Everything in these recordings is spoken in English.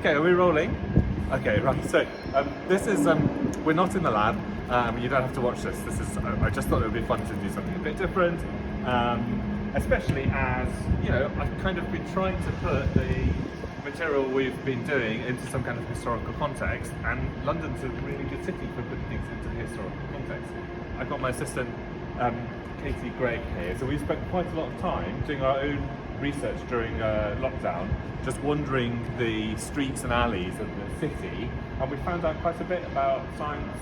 Okay, are we rolling? Okay, right. So this is we're not in the lab. You don't have to watch this. This is I just thought it would be fun to do something a bit different, especially as I've kind of been trying to put the material we've been doing into some kind of historical context, and London's a really good city for putting things into historical context. I've got my assistant Katie Gregg here, so we spent quite a lot of time doing our own research during lockdown, just wandering the streets and alleys of the city, and we found out quite a bit about science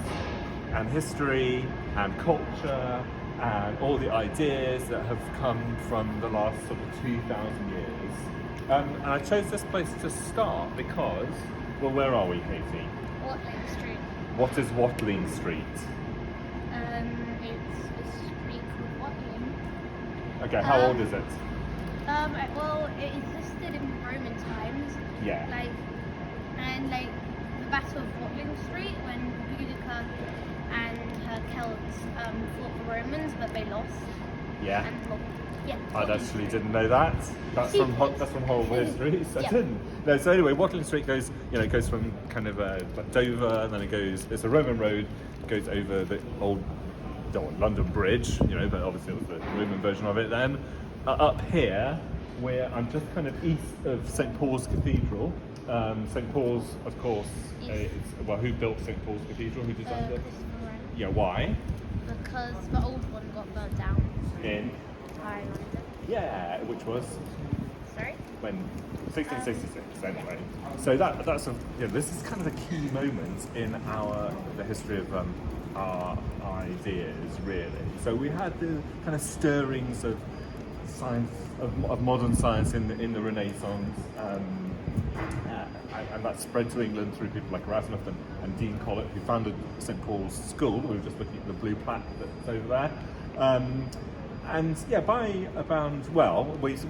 and history and culture and all the ideas that have come from the last sort of 2,000 years. And I chose this place to start because, well, where are we, Katie? Watling Street. What is Watling Street? It's a street called Watling. Okay, how old is it? Well, it existed in Roman times. Yeah. The Battle of Watling Street, when Boudicca and her Celts fought the Romans, but they lost. Yeah. And, well, yeah. I Watling actually Street. didn't know that. That's from Horrible History. So I didn't. No. So anyway, Watling Street goes, it goes from kind of like Dover, and then it goes. It's a Roman road. Goes over the old London Bridge, but obviously it was the Roman version of it then. Up here, where I'm just kind of east of St Paul's Cathedral. St Paul's, of course, Yes. who built St Paul's Cathedral? Who designed it? Christopher Wren. Yeah, why? Because the old one got burnt down. In? Ireland. Yeah, which was Sorry? when 1666 anyway. So that's this is kind of the key moment in the history of our ideas, really. So we had the kind of stirrings of science, of modern science in the Renaissance, and that spread to England through people like Erasmus and Dean Collett, who founded St Paul's School. We were just looking at the blue plaque that's over there. And yeah,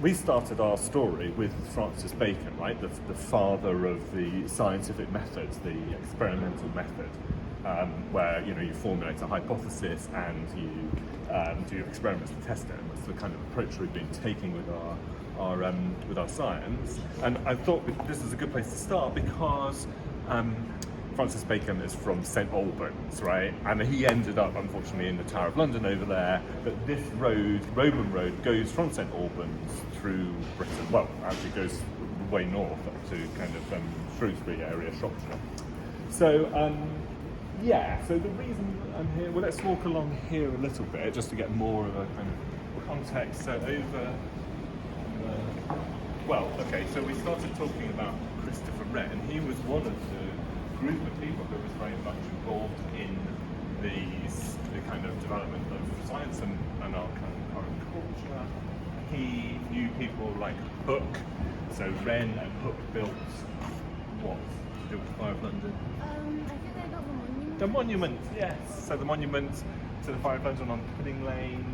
we started our story with Francis Bacon, right? The father of the scientific methods, the experimental method, where you formulate a hypothesis and you do experiments to test it. And that's the kind of approach we've been taking with our science. And I thought this is a good place to start because Francis Bacon is from St Albans, right? And he ended up, unfortunately, in the Tower of London over there. But this road, Roman road, goes from St Albans through Britain. Well, actually goes way north up to kind of Shrewsbury area, Shropshire. So, so the reason I'm here, well, let's walk along here a little bit just to get more of a kind of context. So so we started talking about Christopher Wren. He was one of the group of people who was very much involved in the kind of development of science and our kind of current culture. He knew people like Hooke, so Wren and Hooke built the Fire of London. I think I got the monument. The monument, yes. So the monument to the Fire of London on Pudding Lane.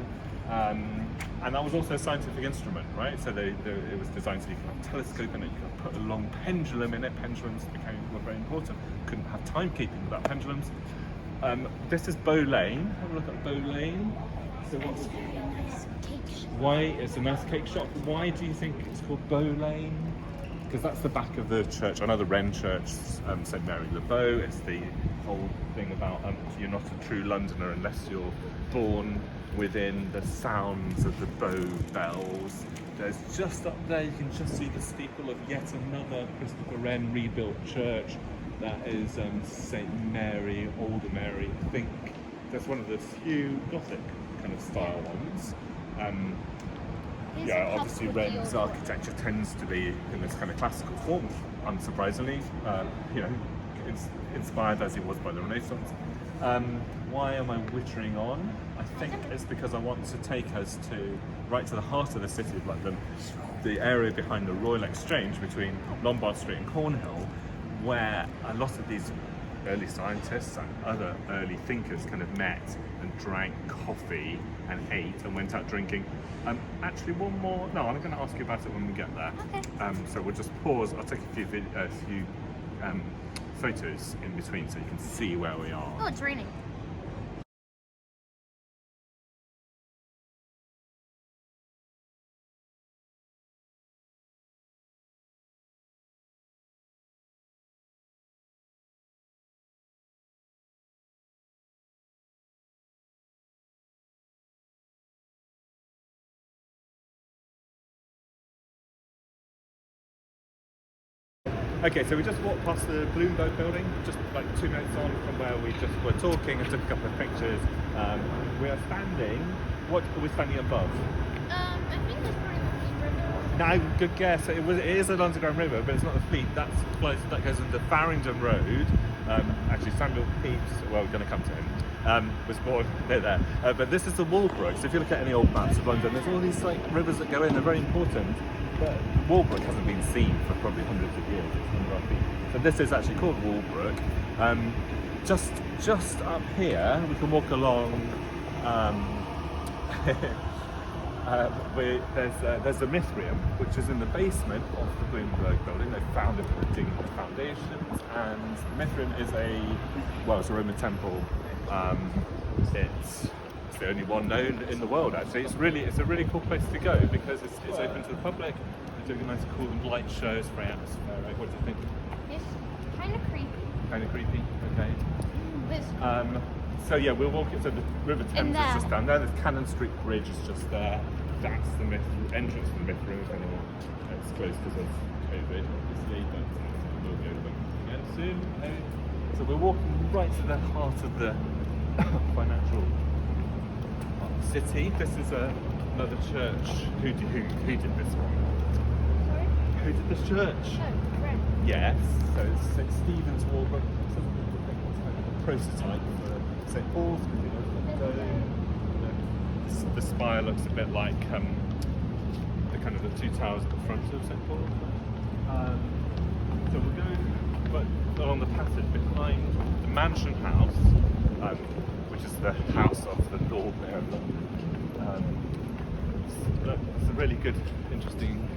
And that was also a scientific instrument, right? So it was designed so you could have a telescope in it, you could put a long pendulum in it. Pendulums were very important. Couldn't have timekeeping without pendulums. This is Bow Lane. Have a look at Bow Lane. So why it's a nice cake shop? Why do you think it's called Bow Lane? Because that's the back of the church. I know the Wren Church, St Mary le Bow. It's the whole thing about you're not a true Londoner unless you're born within the sounds of the Bow bells. There's just up there, you can just see the steeple of yet another Christopher Wren rebuilt church. That is St Mary, Older Mary. I think that's one of the few Gothic kind of style ones. Obviously Wren's architecture tends to be in this kind of classical form, unsurprisingly. Inspired as he was by the Renaissance. Why am I wittering on? I think it's because I want to take us right to the heart of the city of London, the area behind the Royal Exchange between Lombard Street and Cornhill, where a lot of these early scientists and other early thinkers kind of met and drank coffee and ate and went out drinking. Actually, I'm going to ask you about it when we get there. Okay. So we'll just pause. I'll take a few photos in between so you can see where we are. Oh, it's raining. Okay, so we just walked past the Bloomberg building, just like 2 minutes on from where we just were talking and took a couple of pictures. We are standing, what are we standing above? I think it's probably the river. No, good guess. It is an underground river, but it's not the Fleet. That goes into Farringdon Road. Actually, Samuel Pepys, well, we're going to come to him, was born near there. But this is the Walbrook. So if you look at any old maps of London, there's all these like rivers that go in. They're very important. But Walbrook hasn't been seen for probably hundreds of years. It's under our feet. So this is actually called Walbrook. Just up here, we can walk along. There's a Mithraeum, which is in the basement of the Bloomberg building. They found it by digging the foundations, and the Mithraeum is it's a Roman temple. It's the only one known in the world. Actually, it's a really cool place to go because it's open to the public. They're doing a nice, cool light show. It's very atmospheric. What do you think? It's kind of creepy. Kind of creepy. Okay. This So yeah, we'll walk into the River Thames. It's just down there. There's Cannon Street Bridge is just there. That's the entrance to the Mithraeum. If anyone it's closed because of COVID, obviously, but we'll be open again soon. So we're walking right to the heart of the financial city. This is another church. Who did this one? Sorry? Who did this church? Oh, right. Yes. So it's St Stephen's Walbrook. It's a prototype for St Paul's. The spire looks a bit like the kind of the two towers at the front of St Paul. So we'll go along the passage behind the Mansion House, which is the house of the Lord Mayor of London. It's a really good, interesting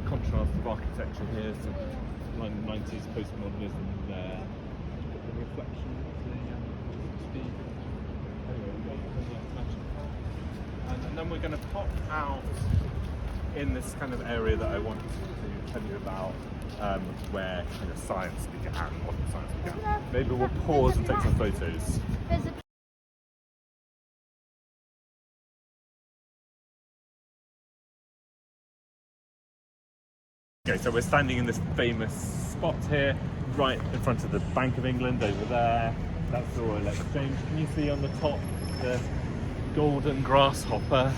contrast of architecture here. Some 90s postmodernism there. The reflection of the anyway, we're going to the Mansion House. And then we're going to pop out in this kind of area that I wanted to tell you about, where science began, modern science began. Maybe we'll pause and take some photos. There's a Okay, so we're standing in this famous spot here, right in front of the Bank of England over there. That's the Royal Exchange. Can you see on the top the golden grasshopper?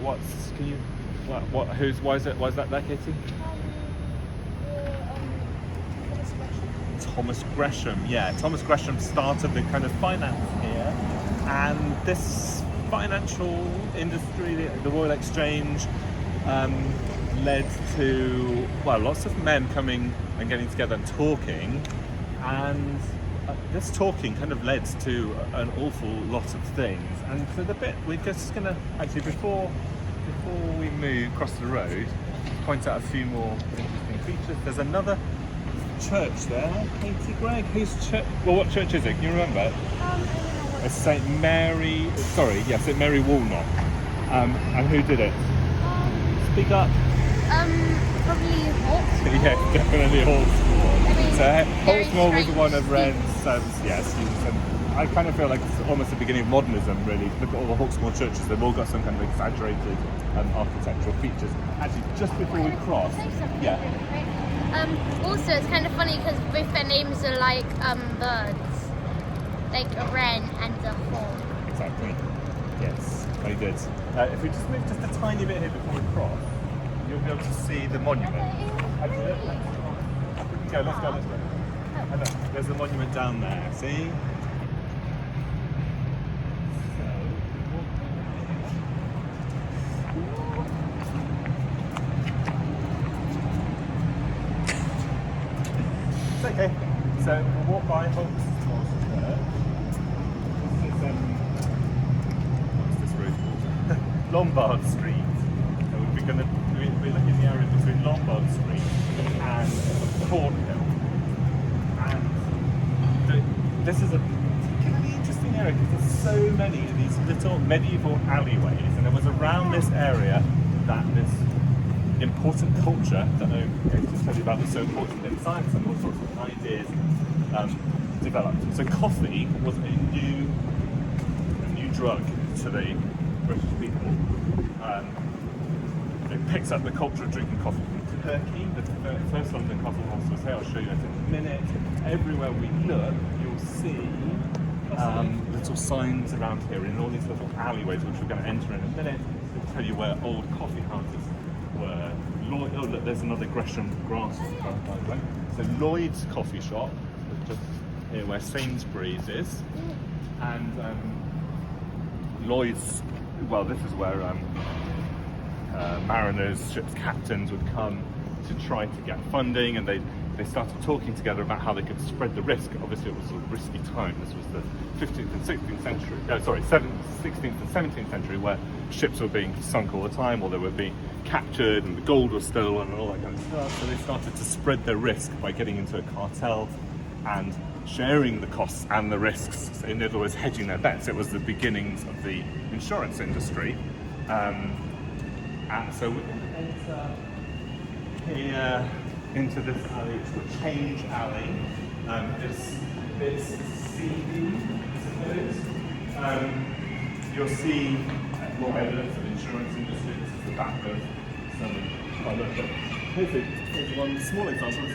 Why is that there, Katie? Thomas Gresham, yeah. Thomas Gresham started the kind of finance here, and this financial industry, the Royal Exchange, led to lots of men coming and getting together and talking, and this talking kind of led to an awful lot of things. And so the bit we're just going to actually before we move across the road, point out a few more interesting features. There's another church there, Katie Gregg. Whose church? Well, what church is it? Can you remember? I don't know what It's St Mary. Sorry, yes, St Mary Walnut. And who did it? Speak up. probably Hawksmoor. Yeah, definitely Hawksmoor. I mean, So very Hawksmoor was strange one of Red's, students. students, and I kind of feel like it's almost the beginning of modernism, really. Look at all the Hawksmoor churches; they've all got some kind of exaggerated architectural features. Actually, just before we cross, yeah. Also, it's kind of funny because both their names are like birds, like a wren and a hawk. Exactly. Yes, very good. If we just move just a tiny bit here before we cross, you'll be able to see the monument. Actually, let's go. And look, there's the monument down there, see? It's okay. So we'll walk by Hawksmoor Church. This is what's this road called? Lombard Street. So we're looking in the area between Lombard Street and Cornhill. And this is a particularly interesting area because there's so many of these little medieval alleyways, and it was around this area that this important culture that I'm going to tell you about was so important in science and all sorts of ideas developed. So coffee was a new drug to the British people. It picks up the culture of drinking coffee from today. Turkey. The first London Coffee House was here. I'll show you in a minute. Everywhere we look, you'll see little signs around here in all these little alleyways, which we're going to enter in a minute. It'll tell you where old coffee houses were. Oh, look, there's another Gresham Grass, by the way. So Lloyd's coffee shop, just here where Sainsbury's is, and Lloyd's. Well, this is where mariners, ships' captains would come to try to get funding, and they started talking together about how they could spread the risk. Obviously, it was a risky time. This was the 15th and 16th century. 16th and 17th century, where ships were being sunk all the time, or they were being captured, and the gold was stolen, and all that kind of stuff. So they started to spread their risk by getting into a cartel and sharing the costs and the risks. In other words, hedging their bets. It was the beginnings of the insurance industry. And so we can enter here into this alley, which is the Change Alley. It's seedy, I suppose. You'll see more evidence of the insurance industry. This is the back of some. Oh, look, here's one small example. It's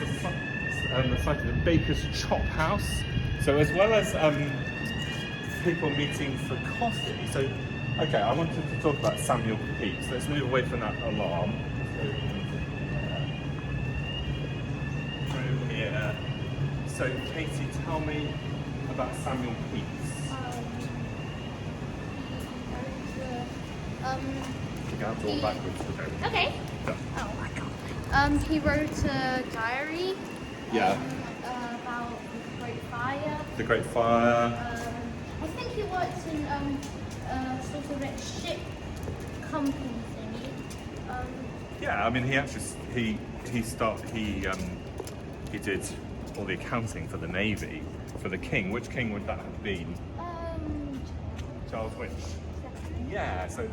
the site of the Baker's Chop House. So as well as people meeting for coffee. So, okay, I wanted to talk about Samuel Pepys. Let's move away from that alarm. Through here. So, Katie, tell me about Samuel Pepys. You have to go backwards. Okay. Yeah. Oh my god. He wrote a diary. Yeah. About the Great Fire. The Great Fire. I think he worked in sort of a ship company thingy. Yeah, I mean, he actually he did all the accounting for the Navy for the King. Which king would that have been? Charles which? Yeah, so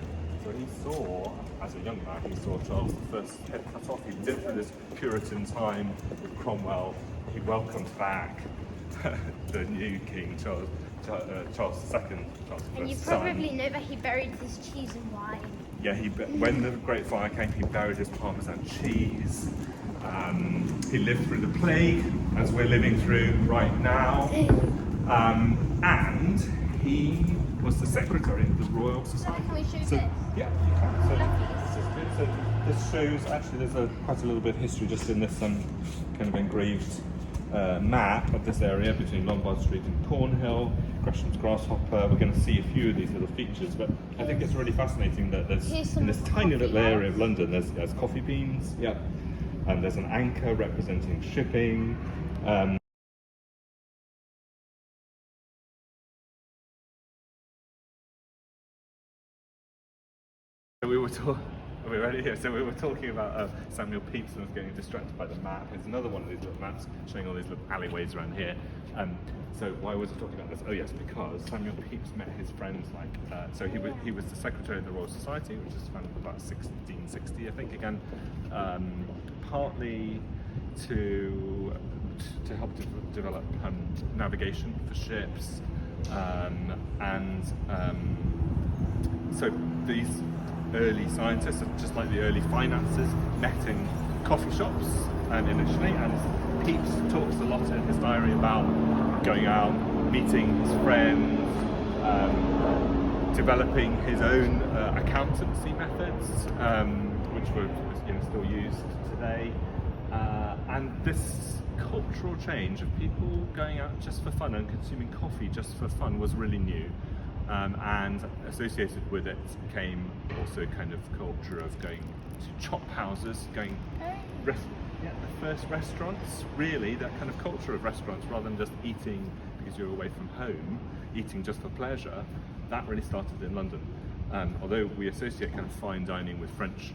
he saw, as a young man, he saw Charles I's head cut off. He lived through this Puritan time with Cromwell. He welcomed back the new king, Charles II, Charles And you I's probably son. know that he buried his cheese in wine. Yeah, when the Great Fire came, he buried his Parmesan cheese. He lived through the plague, as we're living through right now. And he was the secretary of the Royal Society. Can we show So, this? yeah, you can. So, this is good. So this shows, actually, there's quite a little bit of history just in this kind of engraved map of this area between Lombard Street and Cornhill, Gresham's Grasshopper. We're going to see a few of these little features, but I think it's really fascinating that there's in this tiny little area of London, there's coffee beans, yeah, and there's an anchor representing shipping. We were talking about Samuel Pepys was getting distracted by the map. It's another one of these little maps showing all these little alleyways around here. So why was I talking about this? Oh yes, because Samuel Pepys met his friends so he was the secretary of the Royal Society, which was founded about 1660, I think. Again, partly to help develop navigation for ships, so these early scientists, just like the early financiers, met in coffee shops initially, and Pepys talks a lot in his diary about going out, meeting his friends, developing his own accountancy methods, which were still used today, and this cultural change of people going out just for fun and consuming coffee just for fun was really new. And associated with it came also kind of culture of going to chop houses, the first restaurants, really, that kind of culture of restaurants, rather than just eating because you're away from home, eating just for pleasure. That really started in London. Although we associate kind of fine dining with French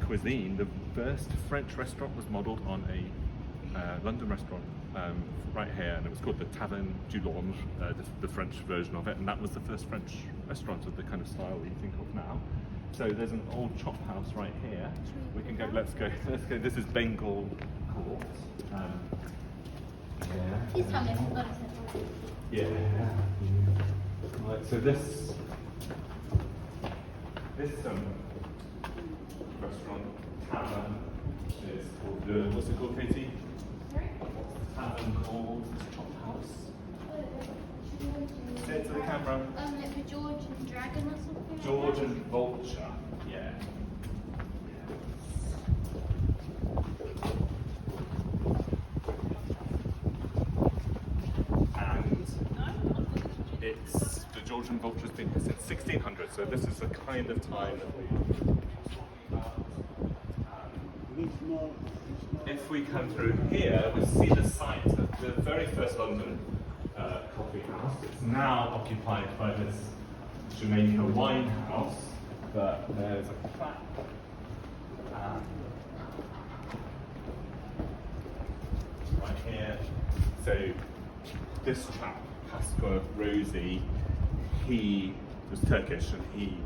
cuisine, the first French restaurant was modelled on a London restaurant right here, and it was called the Taverne du Lange, the French version of it, and that was the first French restaurant of the kind of style that you think of now. So there's an old chop house right here. We can go. Let's go. This is Bengal Court. Please tell me I forgot to Yeah. Right. So this restaurant, Tavern, It's called, what's it called, Katie? Sorry? What's the tavern called? Chop House. Say it to the camera. Like a Georgian dragon or something. Georgian vulture. Yeah. And it's the Georgian vulture's been here since 1600. So this is the kind of time that we. If we come through here, we see the site of the very first London coffee house. It's now occupied by this Jamaica wine house, but there's a plaque. Right here. So this chap, Pascal Rosie, he was Turkish and he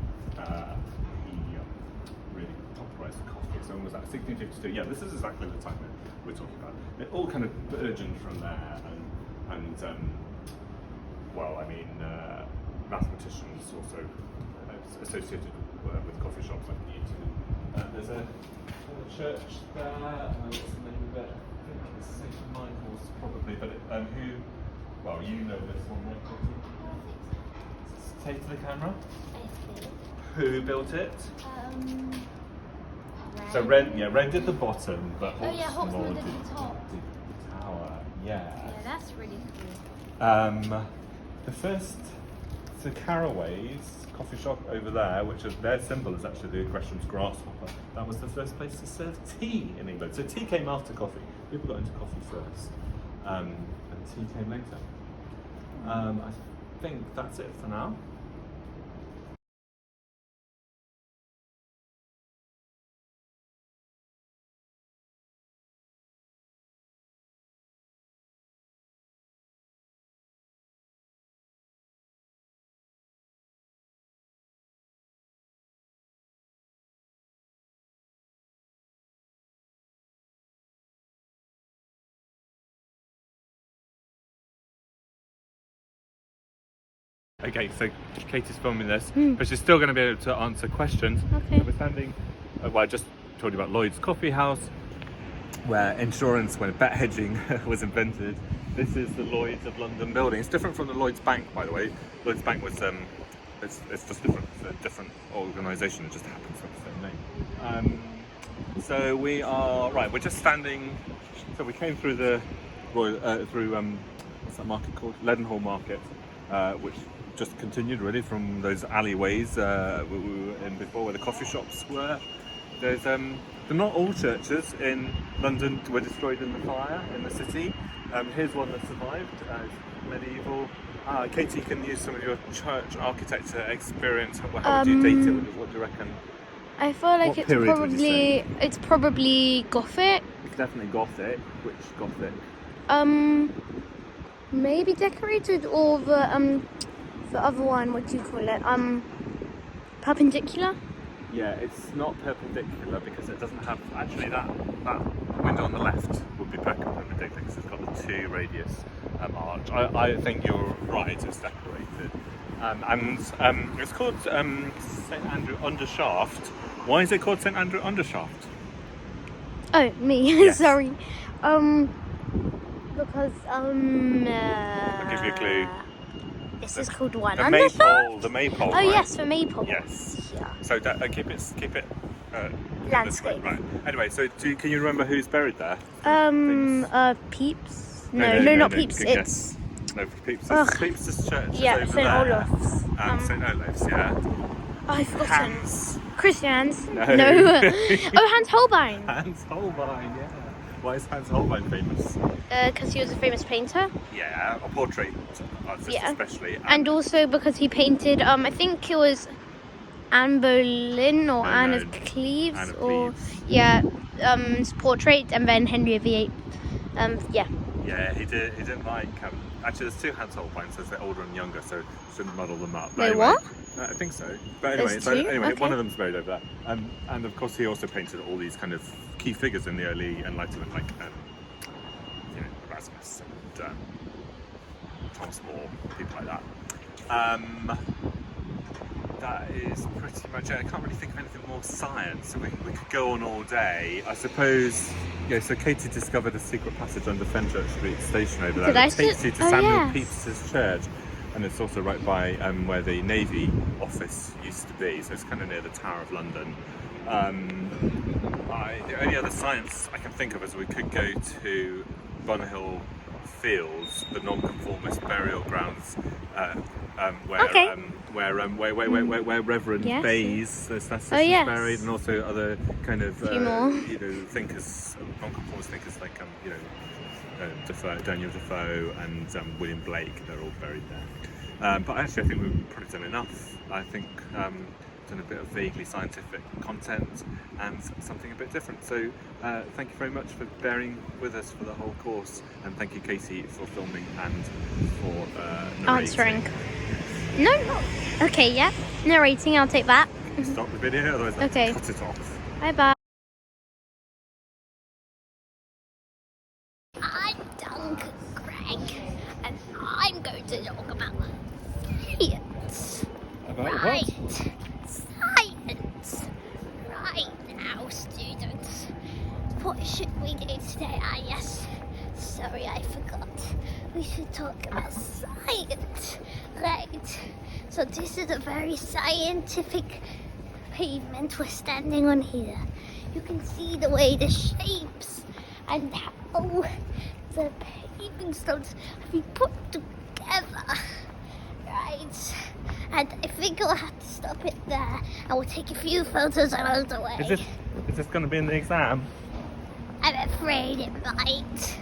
really popularised the coffee. So when was that? 1652. Yeah, this is exactly the time that we're talking about. It all kind of burgeoned from there, and well, I mean, mathematicians also associated with coffee shops like Newton. There's a church there. What's the name of it? I think it's St. Michael's probably, but who? Well, you know this one, right, Katie? Say to the camera. Who built it? So Ren did the bottom, but Hawksmoor did the top. The tower, yeah. Yeah, that's really cool. The first, so Caraway's coffee shop over there, which is their symbol is actually the Gresham's grasshopper. That was the first place to serve tea in England. So tea came after coffee. People got into coffee first, and tea came later. I think that's it for now. Okay, so Katie's filming this, but she's still going to be able to answer questions. Okay. So we're standing, well, I just told you about Lloyd's Coffee House, where insurance, when bet hedging was invented. This is the Lloyd's of London building. It's different from the Lloyd's Bank, by the way. Lloyd's Bank was, it's just different. It's a different organisation. It just happens to have the same name. So we are, right, we're just standing, so we came through the Royal, what's that market called? Leadenhall Market, which just continued really from those alleyways we were in before, where the coffee shops were. There's not all churches in London were destroyed in the fire in the city. Here's one that survived, medieval. Katie, can use some of your church architecture experience. How would you date it? What do you reckon? I feel like it's probably Gothic. It's definitely Gothic. Which Gothic? Maybe decorated, or the other one, what do you call it? Perpendicular? Yeah, it's not perpendicular because it doesn't have, actually that window on the left would be perpendicular because it's got the 2 radius arch. I think you're right, it's decorated. And it's called St Andrew Undershaft. Why is it called St Andrew Undershaft? Oh, me, Yes. Sorry. Because, I'll give you a clue. This is called one The Undershaft? maypole. Oh, right? yes, for maple. Yes. Yeah. So keep it Landscape. Right. Anyway, so can you remember who's buried there? Peeps? No, not no, Peeps. good It's guess. No, Peeps. Ugh. Peeps' church is yeah, over St there. Olaf's. St Olaf's, yeah. I've forgotten. Hans. Christians? No. Oh, Hans Holbein. Hans Holbein, yeah. Why is Hans Holbein famous? Because he was a famous painter. Yeah, a portrait artist especially. And also because he painted, I think it was Anne Boleyn or Anne of Cleves. Anne of or Cleves. Yeah, his portrait, and then Henry VIII. Yeah. Yeah, he didn't like. Actually, there's 2 Hans Holbeins, so they're older and younger, so shouldn't muddle them up. Wait, anyway, what? I think so. But anyway, There's 2? Okay. One of them's buried over there. And of course, he also painted all these kind of key figures in the early Enlightenment, like Erasmus and Thomas More, people like that. that is pretty much it. I can't really think of anything more science, so we could go on all day. I suppose, yeah, so Katie discovered a secret passage under Fenchurch Street station over there that takes you to Samuel Pepys's church, and it's also right by where the Navy office used to be, so it's kind of near the Tower of London. The only other science I can think of is we could go to Bunhill Fields, the non-conformist burial grounds, where Reverend Bayes, the statistician, is buried, and also other kind of thinkers, non-conformist thinkers like Daniel Defoe and William Blake. They're all buried there. But actually, I think we've probably done enough. I think done a bit of vaguely scientific content and something a bit different. So thank you very much for bearing with us for the whole course, and thank you, Katie, for filming and for narrating. Answering. No. Okay, yeah. Narrating, I'll take that. Stop the video, otherwise I'll cut it off. Bye bye. I'm Duncan Craig, and I'm going to talk about science. About Right. what? Science. Right now, students. What should we do today? Yes. Sorry, I forgot. We should talk about science. Right. So this is a very scientific pavement we're standing on here. You can see the way the shapes and how the paving stones have been put together. Right. And I think I'll have to stop it there. I will take a few photos along the way. Is this going to be in the exam? I'm afraid it might.